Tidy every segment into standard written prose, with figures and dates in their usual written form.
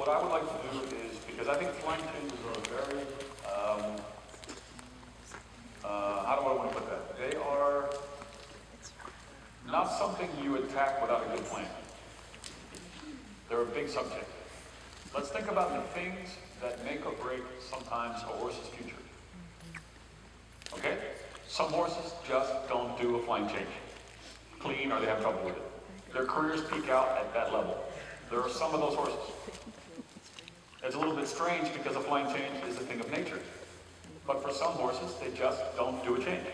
what I would like to do is, because I think flying changes are very, how do I want to put that? They are not something you attack without a good plan. They're a big subject. Let's think about the things that make or break sometimes a horse's future. Okay? Some horses just don't do a flying change clean, or they have trouble with it. Their careers peak out at that level. There are some of those horses. It's a little bit strange because a flying change is a thing of nature. But for some horses, they just don't do a change.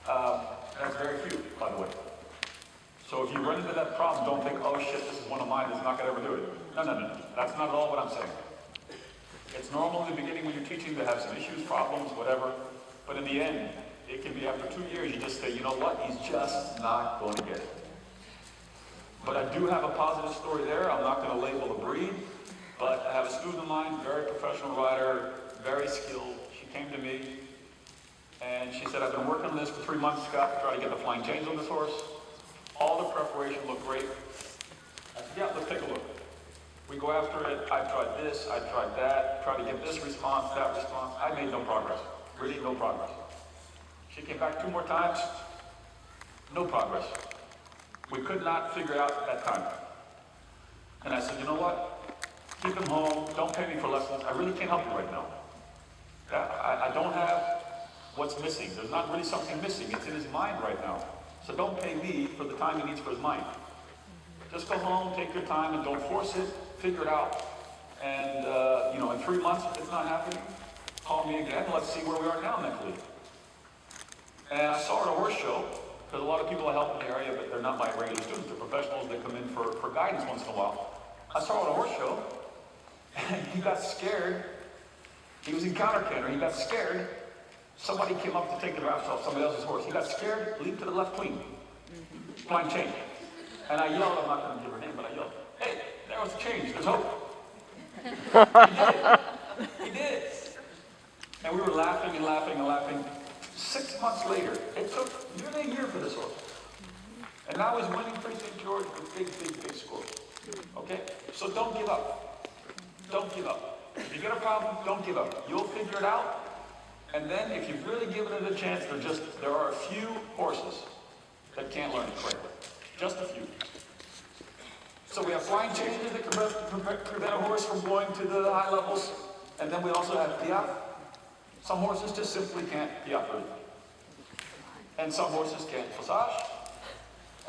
That's very few, by the way. So if you run into that problem, don't think, oh shit, this is one of mine, it's not going to ever do it. No. That's not at all what I'm saying. It's normal in the beginning when you're teaching to have some issues, problems, whatever. But in the end, it can be after 2 years, you just say, you know what, he's just not going to get it. But I do have a positive story there. I'm not going to label the breed, but I have a student of mine, very professional rider, very skilled. She came to me and she said, I've been working on this for 3 months, Scott, to try to get the flying change on this horse. All the preparation looked great. I said, yeah, let's take a look. We go after it. I tried this, I tried that, tried to get this response, that response. I made no progress. Really no progress. She came back 2 more times. No progress. We could not figure out that time. And I said, you know what? Keep him home. Don't pay me for lessons. I really can't help you right now. I don't have what's missing. There's not really something missing. It's in his mind right now. So don't pay me for the time he needs for his mind. Just go home, take your time, and don't force it. Figure it out. And, in 3 months, if it's not happening, call me again. Let's see where we are now mentally. And I saw her at a horse show. There's a lot of people I help in the area, but they're not my regular students. They're professionals. They come in for guidance once in a while. I saw her at a horse show, and he got scared. He was in counter canter. He got scared. Somebody came up to take the wraps off somebody else's horse. He got scared, leaped to the left clean. Flying change. And I yelled, I'm not going to give her name, but I yelled, hey, there was a change. There's hope. He did. And we were laughing and laughing and laughing. 6 months later, it took nearly a year for this horse. And now he's winning Precinct George with big scores. Okay? So don't give up. Don't give up. If you get a problem, don't give up. You'll figure it out. And then if you've really given it a chance, there are a few horses that can't learn it correctly. Just a few. So we have flying changes that prevent a horse from going to the high levels. And then we also have piaffe. Some horses just simply can't piaffe really. And some horses can't dressage.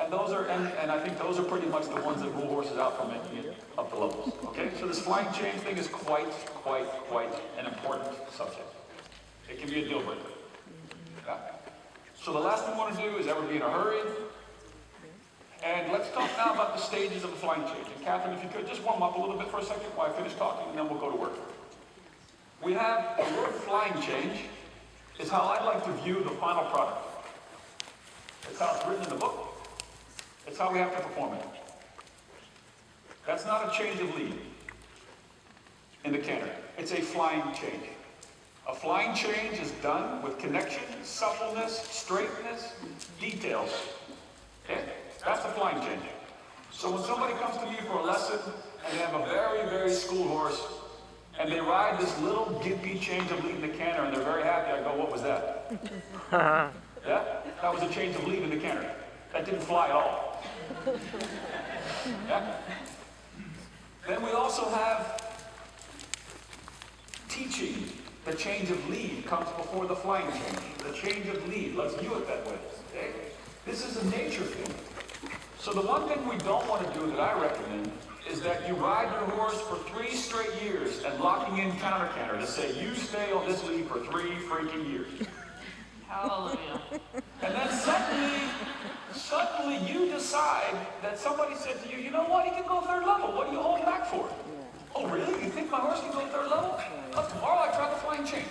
And I think those are pretty much the ones that rule horses out from making it up the levels. Okay? So this flying change thing is quite an important subject. It can be a deal breaker. Yeah. So the last thing we want to do is ever be in a hurry. And let's talk now about the stages of the flying change. And Kathryn, if you could just warm up a little bit for a second while I finish talking, and then we'll go to work. We have the word flying change is how I like to view the final product. It's how it's written in the book. It's how we have to perform it. That's not a change of lead in the canter. It's a flying change. A flying change is done with connection, suppleness, straightness, details. Okay? That's a flying change. So when somebody comes to me for a lesson and they have a very schooled horse and they ride this little gimpy change of lead in the canter and they're very happy, I go, what was that? Yeah? That was a change of lead in the canter. That didn't fly at all. Yeah? Then we also have teaching. The change of lead comes before the flying change. The change of lead, let's view it that way. Okay? This is a nature thing. So the one thing we don't want to do that I recommend is that you ride your horse for 3 straight years and locking in counter canter to say, you stay on this lead for 3 freaking years. Hallelujah. And then suddenly you decide that somebody said to you, you know what, he can go 3rd level. What are you holding back for? Oh, really? You think my horse can go 3rd level? Well, tomorrow I try the flying change.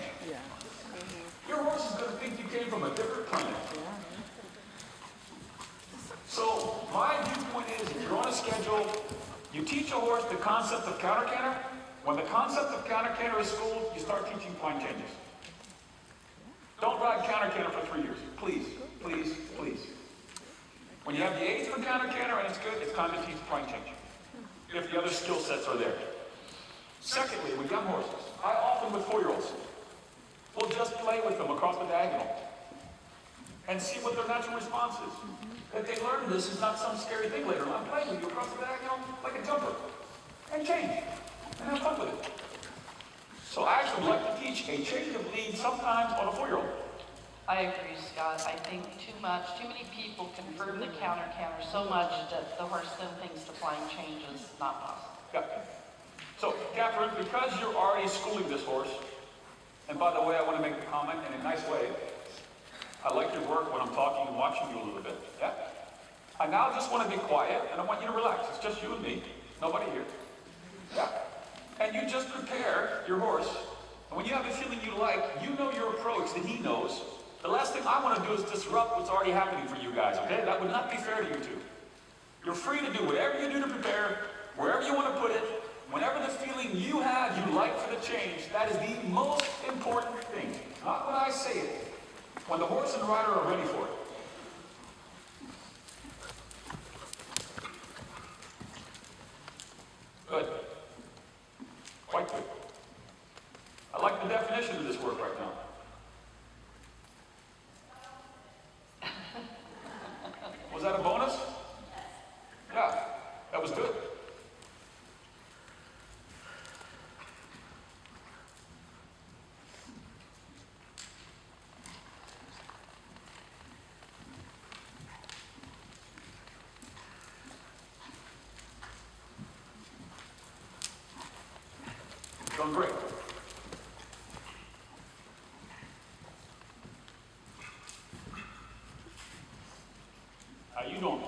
Your horse is going to think you came from a different planet. So my viewpoint is, if you're on a schedule, you teach a horse the concept of counter canter. When the concept of counter canter is schooled, you start teaching flying changes. Don't ride counter canter for 3 years. Please. When you have the age for counter canter and it's good, it's time to teach flying change. if the other skill sets are there. Secondly, with young horses, I often with 4-year-olds will just play with them across the diagonal and see what their natural response is. That they learn this is not some scary thing later. I'm playing with you across the diagonal like a jumper. And change. And have fun with it. So I actually would like to teach a change of lead sometimes on a 4-year-old. I agree, Scott. I think too many people confirm the counter so much that the horse then thinks the flying change is not possible. Yeah. So, Kathryn, because you're already schooling this horse, and by the way, I want to make the comment in a nice way. I like your work when I'm talking and watching you a little bit. Yeah? I now just want to be quiet, and I want you to relax. It's just you and me, nobody here. Yeah? And you just prepare your horse, and when you have a feeling you like, you know your approach that he knows. The last thing I want to do is disrupt what's already happening for you guys, okay? That would not be fair to you two. You're free to do whatever you do to prepare, wherever you want to put it, whenever the feeling you have you like for the change. That is the most important thing. Not when I say it, when the horse and rider are ready for it. Good. Quite good. I like the definition of this work right now. Was that a bonus? Yeah, that was good. Doing great. How you doing?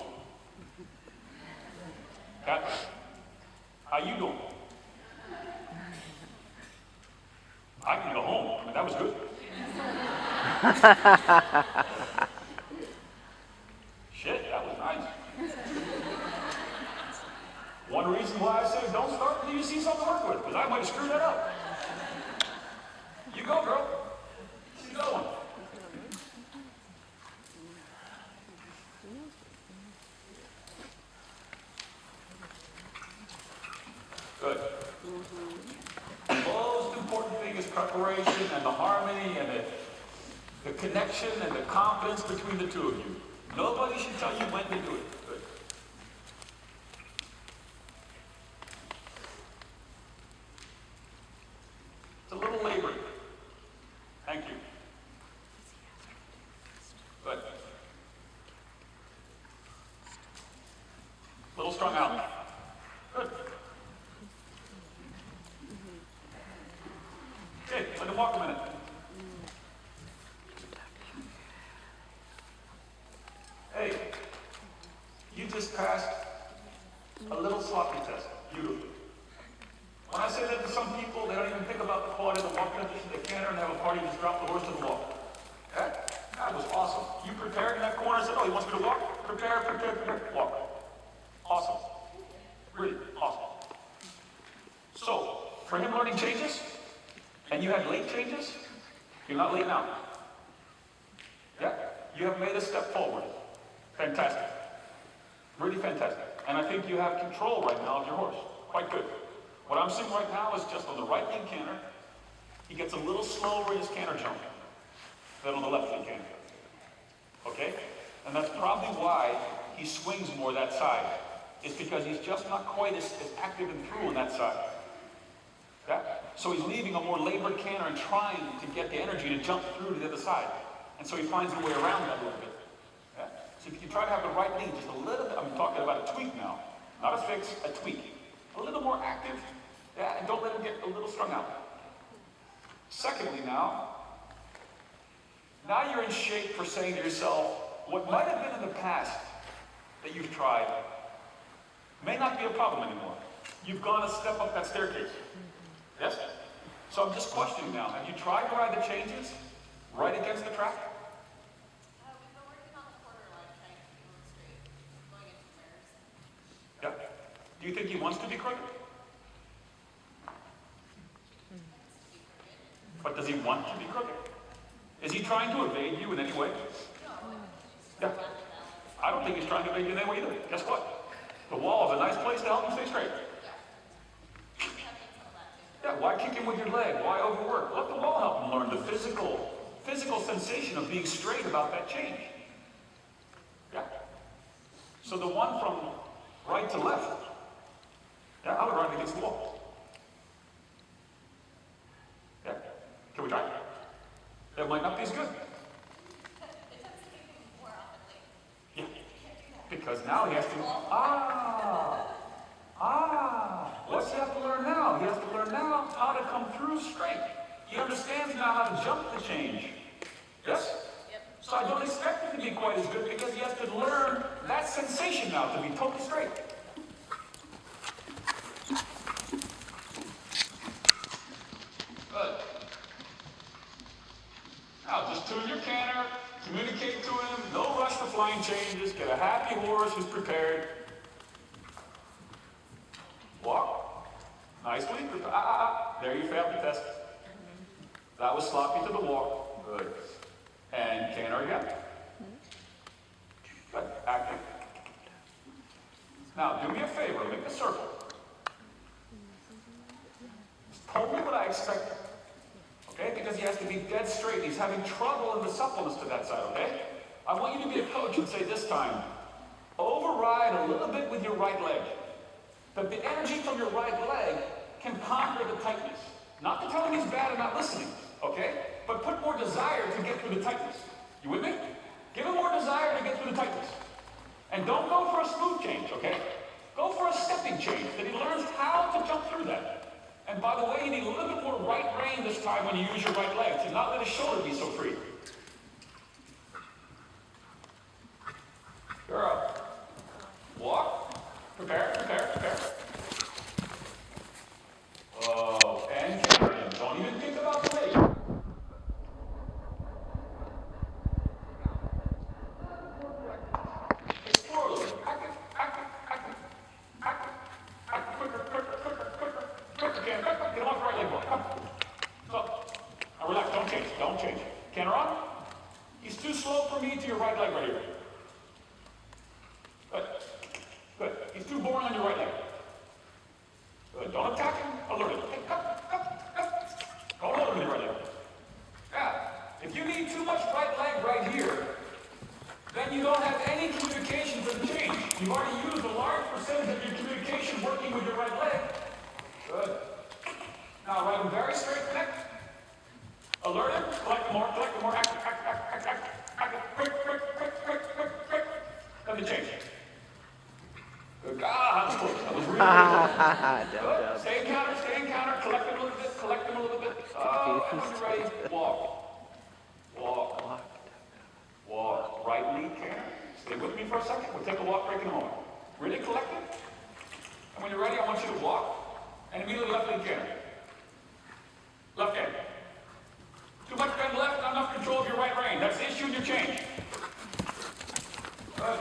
Kathryn, how you doing? I can go home. I mean, that was good. Shit, that was nice. One reason why I say don't start until you see something to work with, because I might have screwed that up. You go, girl. Keep going. Good. The most important thing is preparation and the harmony and the connection and the confidence between the two of you. Nobody should tell you when to do it. Good. It's a little labored. Thank you. Good. A little strung out. Good. Okay, let him walk a minute. Hey, you just passed a little sloppy test. Beautiful. When I say that to some people, they don't even think about the quality of the walk position. They canter and have a party and just drop the horse to the walk. That was awesome. You prepared in that corner and said, oh, he wants me to walk? Prepare, walk. Awesome. Really awesome. So, for him learning changes, and you had late changes, you're not late now. Yeah? You have made a step forward. Fantastic. Really fantastic. And I think you have control right now of your horse. Quite good. What I'm seeing right now is just on the right lead canter, he gets a little slower in his canter jump than on the left lead canter. Okay? And that's probably why he swings more that side. It's because he's just not quite as active and through on that side. Yeah? So he's leaving a more labored canter and trying to get the energy to jump through to the other side. And so he finds a way around that a little bit. Yeah? So if you try to have the right lead just a little bit, I'm talking about a tweak now. Not a fix, a tweak. A little more active, yeah, and don't let him get a little strung out. Secondly now you're in shape for saying to yourself, what might have been in the past that you've tried may not be a problem anymore. You've gone a step up that staircase. Yes? So I'm just questioning now, have you tried to ride the changes right against the track? We've been working on the borderline, trying to keep them straight, going into mirrors. Yeah. Do you think he wants to be crooked? But does he want to be crooked? Is he trying to evade you in any way? Yeah. I don't think he's trying to evade you in any way either. Guess what? The wall is a nice place to help him stay straight. Yeah, why kick him with your leg? Why overwork? Let the wall help him learn the physical sensation of being straight about that change. Yeah. So the one from right to left, yeah, I'll run against the wall. Yeah. Can we try? That might not be as good. It tends to make him more often late. Yeah. Because now he has to, what's he have to learn now? He has to learn now how to come through straight. He understands now how to jump the change. Yes? Yep. So I don't expect him to be quite as good because he has to learn that sensation now to be totally straight. Good. Now just tune your canter, communicate to him, no rush to flying changes, get a happy horse who's prepared. Walk. Nicely. There you failed the test. That was sloppy to the walk. Good. And canter again. Good. Active. Now do me a favor, make a circle. It's totally what I expected. Okay? Because he has to be dead straight. He's having trouble in the suppleness to that side, okay? I want you to be a coach and say this time, override a little bit with your right leg. That the energy from your right leg can conquer the tightness. Not to tell him he's bad and not listening, okay? But put more desire to get through the tightness. You with me? Give him more desire to get through the tightness. And don't go for a smooth change, okay? Go for a stepping change, that he learns how to jump through that. And by the way, you need a little bit more right rein this time when you use your right leg, to not let his shoulder be so free. Girl. Walk. Prepare. Oh, and Kathryn, don't even think about the weight. Explore a little bit. Active. Quicker, Ken. Get him off the right leg, boy. Come. So, now relax, don't change. Canter on. He's too slow for me to your right leg right here. Good. He's too boring on your right leg. Good. Don't attack him. Alert him. Hey, come. Don't alert him with your right leg. Yeah. If you need too much right leg right here, then you don't have any communication for the change. You've already used a large percentage of your communication working with your right leg. Good. Now ride him very straight, connect. Alert him. Collect more. Active. Quick. Then the change. Good. That was close. That was really close. Good. Stay in counter. Collect him a little bit. And when you're ready, walk. Right lead canter. Stay with me for a second. We'll take a walk break in a moment. Really collect it. And when you're ready, I want you to walk. And immediately left lead canter. Left hand. Too much bend left, not enough control of your right rein. That's the issue in your change. Good.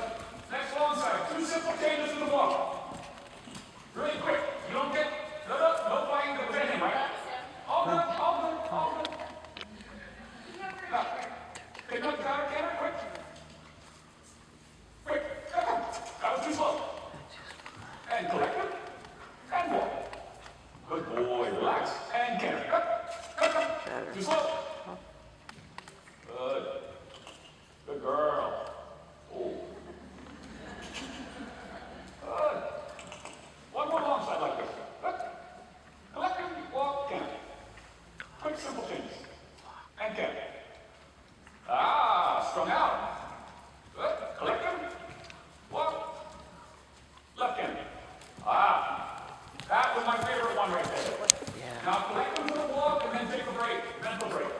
Next long side. 2 simple changes to the walk. Really quick. You don't get no fighting with anything, right? All good. Now, take one counter, quick. That was too slow. And collect it. And walk. Good boy. Relax. And canter. Cut. Too slow. Good girl. Oh. Good. One more long side like this. Good. Collect him, walk, canter. Quick, simple changes. And canter. Strung out. Good. Collect him. Walk. Left canter. That was my favorite one right there. Yeah. Now collect him to the walk and then take a break. Mental break.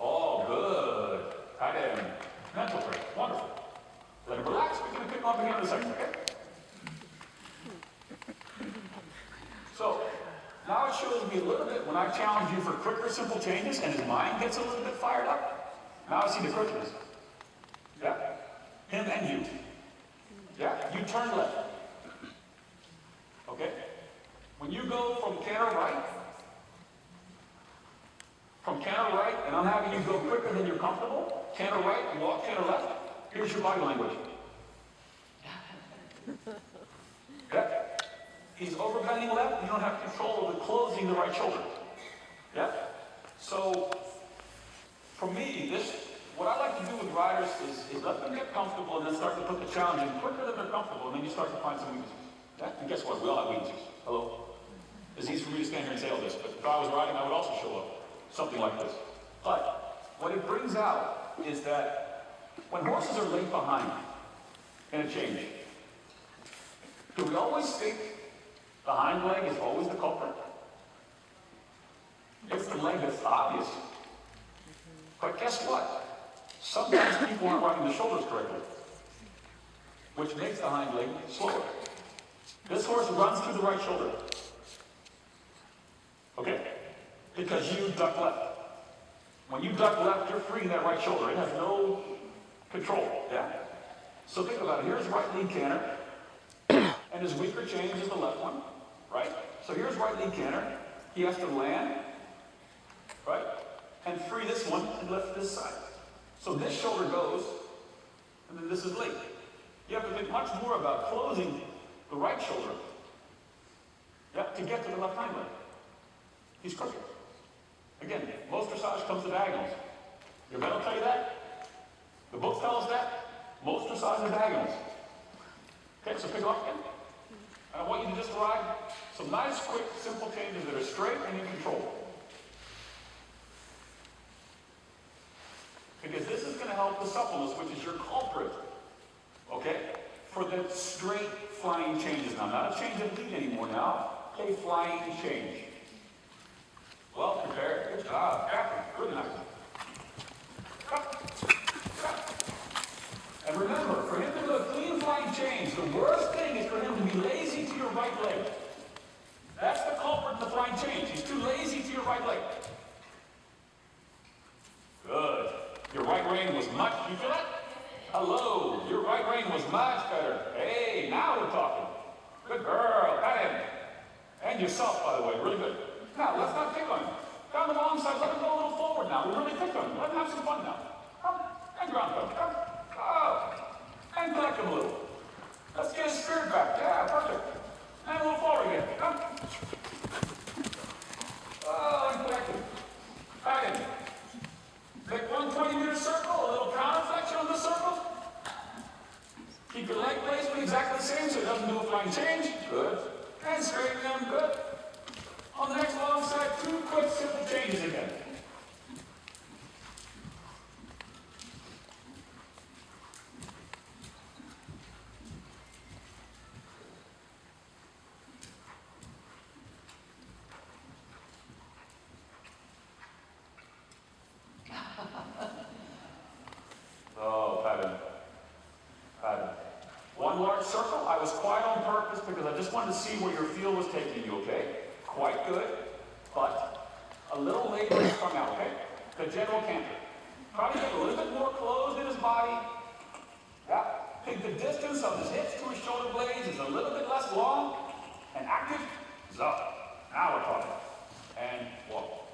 Oh, good. Tight end. Mental break. Wonderful. Let him relax. We're going to pick him up again in a second, okay? So, now it shows me a little bit when I challenge you for quicker, simple changes and his mind gets a little bit fired up. Now I see the quickness. Yeah? Him and you. Yeah? You turn left. Okay? When you go from canter right, and I'm having you go quicker than you're comfortable, canter right, walk, canter left, here's your body language. Yeah? he's overbending left, you don't have control over closing the right shoulder. Yeah? So, for me, what I like to do with riders is let them get comfortable and then start to put the challenge in quicker than they're comfortable, and then you start to find some weaknesses. Yeah? And guess what? We all have weaknesses. Hello? It's easy for me to stand here and say all this, but if I was riding, I would also show up. Something like this. But what it brings out is that when horses are late behind in a change, do we always think the hind leg is always the culprit? It's the leg that's obvious. But guess what? Sometimes people aren't riding the shoulders correctly, which makes the hind leg slower. This horse runs through the right shoulder. Okay? Because you duck left. When you duck left, you're freeing that right shoulder. It has no control. Yeah? So think about it. Here's right lead canter, and his weaker change is the left one, right? So here's right lead canter. He has to land, right? And free this one and lift this side. So this shoulder goes, and then this is late. You have to think much more about closing the right shoulder, yeah, to get to the left hind leg. He's crooked. Again, most dressage comes to diagonals. Your vet will tell you that. The books tell us that. Most dressage are diagonals. Okay, so pick it up again. And I want you to just ride some nice, quick, simple changes that are straight and in control. Because this is going to help the suppleness, which is your culprit. Okay? For the straight flying changes now. Not a change of lead anymore now. A flying change. Well prepared. Good job. Kathryn. Good night. And remember, for him to do a clean flying change, the worst thing is for him to be lazy to your right leg. That's the culprit in the flying change. He's too lazy to your right leg. Good. Your right rein was much, you feel that? Hello. Your right rein was much better. Hey, now we're talking. Good girl. Pat him. And yourself, by the way. Really good. Now, let's not pick on him. Down the long side, let him go a little forward now. We really picked on him. Let him have some fun now. Come. And ground come. Come. Oh. And collect him a little. Let's get his spirit back. Yeah, perfect. And a little forward again. Come. Oh, and collect him. Pat him. Make one 20-meter circle, a little counter flexion on this circle. Keep your leg placement exactly the same so it doesn't do a flying change. Good. And straighten them. Good. On the next long side, 2 quick, simple changes again. Oh, pattern. One large circle. I was quiet on purpose because I just wanted to see where your feel was taking you, okay? Quite good, but a little later is come out, okay? The general canter. Try to get a little bit more closed in his body. Yeah. Think the distance of his hips to his shoulder blades is a little bit less long and active. So, now we're talking. And walk.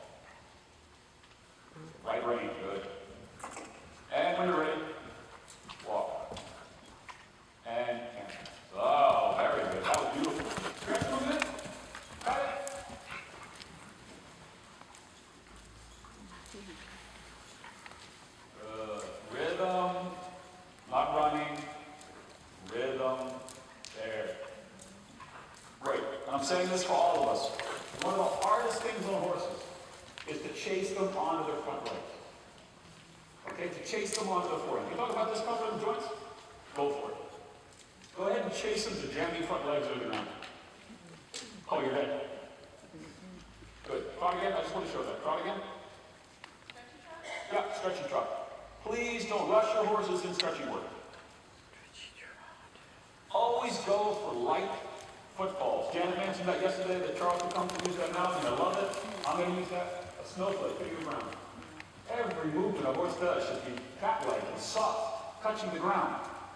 Right rein, good. And when you're ready, walk. And canter. Oh, very good. That was beautiful. Stretch movement. Got it. Rhythm, not running, rhythm, there. Great. And I'm saying this for all of us. One of the hardest things on horses is to chase them onto their front legs. Okay, to chase them onto the forehand. You talk about discomfort in the joints? Go for it. Go ahead and chase them to jamming front legs over the ground. Oh, your head. Good. Trot again. I just want to show that. Trot again. Yeah, stretchy trot. Please don't rush your horses in stretching work. Always go for light footfalls. Janet mentioned that yesterday, that Charles will come to use that now, and I love it. I'm going to use that. A snowflake hitting the ground. Every movement a horse does should be cat-like and soft, touching the ground.